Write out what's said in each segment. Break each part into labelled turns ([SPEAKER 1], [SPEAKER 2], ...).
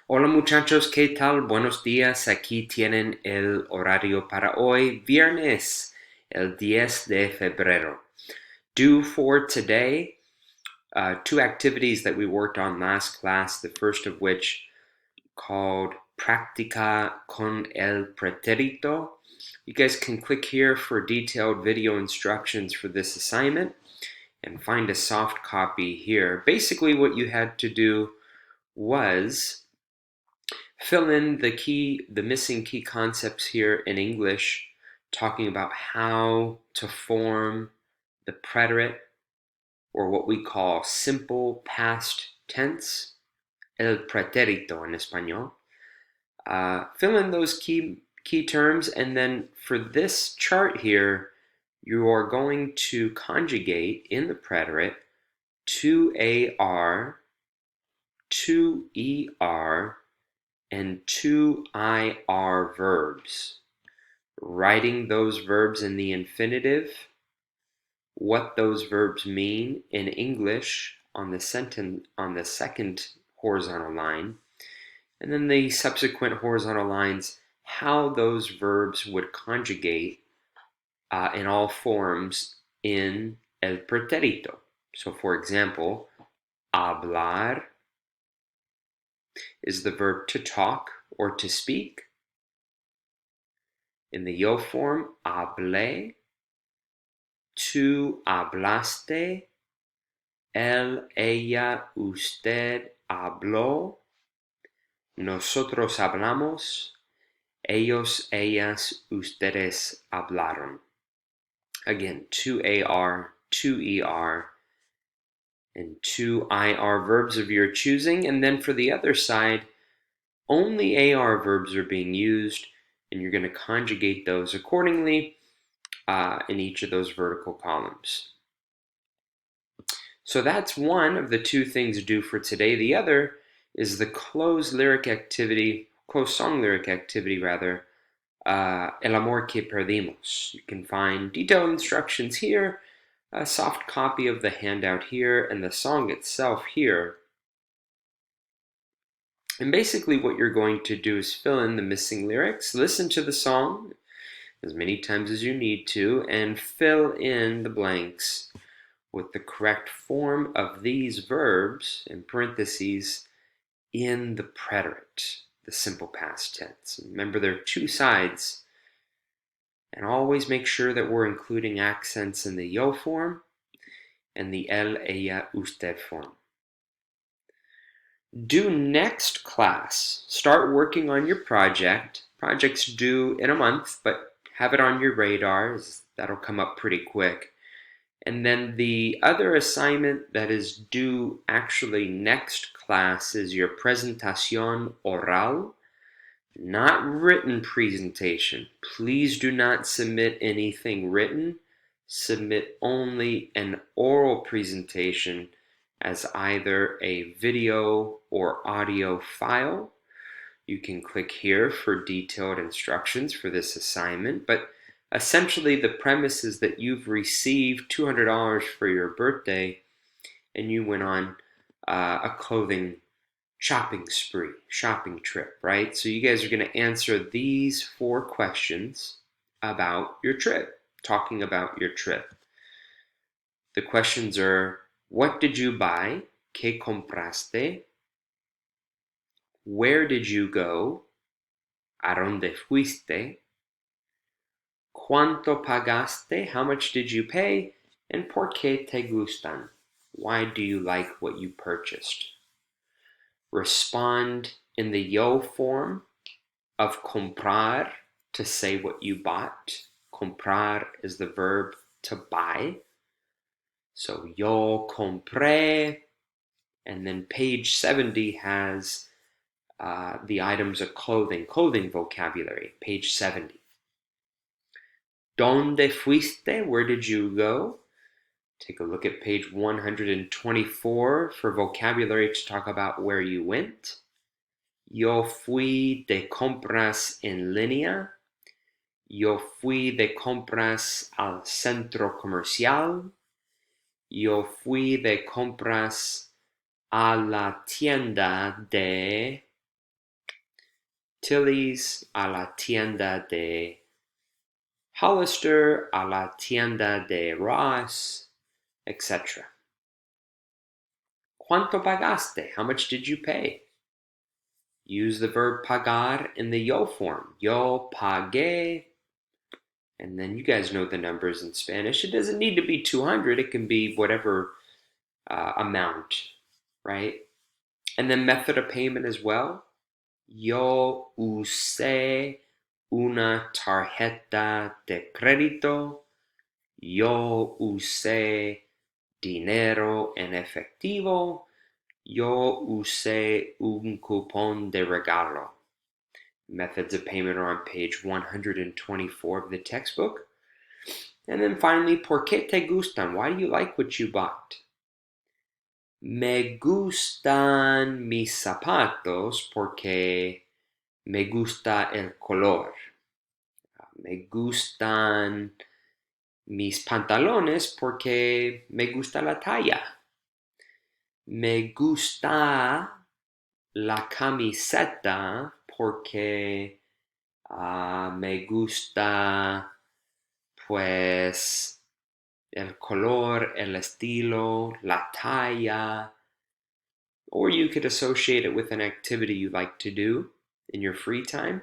[SPEAKER 1] Hola muchachos, ¿qué tal? Buenos días. Aquí tienen el horario para hoy, viernes, el 10 de febrero. Due for today, two activities that we worked on last class, the first of which called Practica con el Pretérito. You guys can click here for detailed video instructions for this assignment and find a soft copy here. Basically, what you had to do was fill in the missing key concepts here in English, talking about how to form the preterite, or what we call simple past tense, el pretérito in español. Fill in those key terms, and then for this chart here, you are going to conjugate in the preterite to AR, to ER, and two IR verbs. Writing those verbs in the infinitive, what those verbs mean in English on the second horizontal line, and then the subsequent horizontal lines, how those verbs would conjugate in all forms in el pretérito. So for example, hablar is the verb to talk or to speak. In the yo form, hablé, tú hablaste, él, ella, usted habló, nosotros hablamos, ellos, ellas, ustedes hablaron. Again, two AR, two ER, and two IR verbs of your choosing. And then for the other side, only AR verbs are being used, and you're going to conjugate those accordingly in each of those vertical columns. So that's one of the two things due for today. The other is the closed song lyric activity, El Amor que Perdimos. You can find detailed instructions here, a soft copy of the handout here, and the song itself here. And basically what you're going to do is fill in the missing lyrics, listen to the song as many times as you need to, and fill in the blanks with the correct form of these verbs, in parentheses, in the preterite, the simple past tense. Remember, there are two sides, and always make sure that we're including accents in the yo form and the él, ella, usted form. Due next class, start working on your project. Project's due in a month, but have it on your radar, as that'll come up pretty quick. And then the other assignment that is due actually next class is your presentación oral, not written presentation. Please do not submit anything written. Submit only an oral presentation as either a video or audio file. You can click here for detailed instructions for this assignment, but essentially the premise is that you've received $200 for your birthday and you went on a clothing shopping trip, right? So you guys are going to answer these 4 questions about your trip, talking about your trip. The questions are, what did you buy? ¿Qué compraste? Where did you go? ¿A dónde fuiste? ¿Cuánto pagaste? How much did you pay? And ¿por qué te gustan? Why do you like what you purchased? Respond in the yo form of comprar, to say what you bought. Comprar is the verb to buy. So yo compré, and then page 70 has the items of clothing vocabulary, page 70. ¿Dónde fuiste? Where did you go? Take a look at page 124 for vocabulary to talk about where you went. Yo fui de compras en línea. Yo fui de compras al centro comercial. Yo fui de compras a la tienda de Tilly's, a la tienda de Hollister, a la tienda de Ross, etc. ¿Cuánto pagaste? How much did you pay? Use the verb pagar in the yo form. Yo pagué. And then you guys know the numbers in Spanish. It doesn't need to be 200. It can be whatever amount, right? And then method of payment as well. Yo usé una tarjeta de crédito. Yo usé dinero en efectivo. Yo usé un cupón de regalo. Methods of payment are on page 124 of the textbook. And then finally, ¿por qué te gustan? Why do you like what you bought? Me gustan mis zapatos porque me gusta el color. Me gustan mis pantalones porque me gusta la talla. Me gusta la camiseta porque me gusta pues el color, el estilo, la talla. Or you could associate it with an activity you like to do in your free time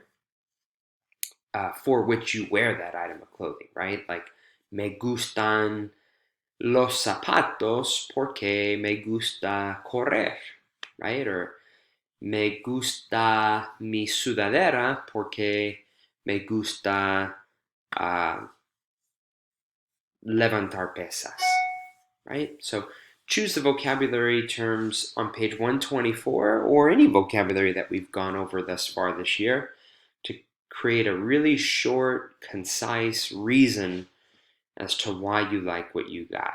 [SPEAKER 1] for which you wear that item of clothing, right? Like, me gustan los zapatos porque me gusta correr, right? Or me gusta mi sudadera porque me gusta levantar pesas, right? So choose the vocabulary terms on page 124 or any vocabulary that we've gone over thus far this year to create a really short, concise reason as to why you like what you got.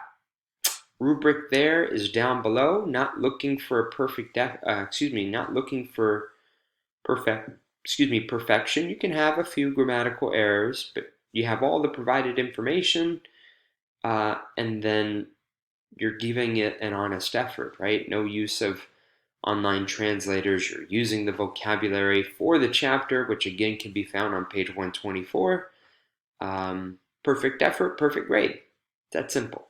[SPEAKER 1] Rubric there is down below. Not looking for a not looking for perfection. You can have a few grammatical errors, but you have all the provided information, and then you're giving it an honest effort, right? No use of online translators. You're using the vocabulary for the chapter, which again can be found on page 124. Perfect effort, perfect grade. That's simple.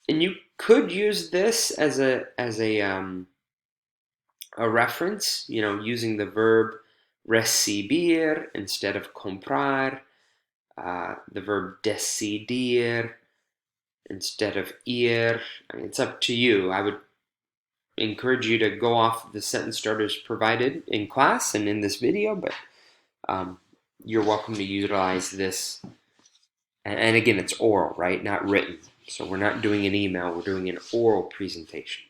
[SPEAKER 1] And you could use this as a reference, using the verb recibir instead of comprar, the verb decidir instead of ir. I mean, it's up to you. I would encourage you to go off the sentence starters provided in class and in this video, but you're welcome to utilize this. And again, it's oral, right? Not written. So we're not doing an email, we're doing an oral presentation.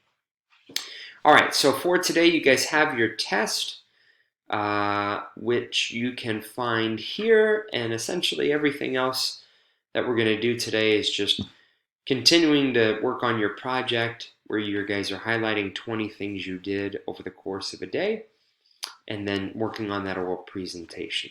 [SPEAKER 1] All right, so for today, you guys have your test, which you can find here, and essentially everything else that we're going to do today is just continuing to work on your project where you guys are highlighting 20 things you did over the course of a day, and then working on that oral presentation.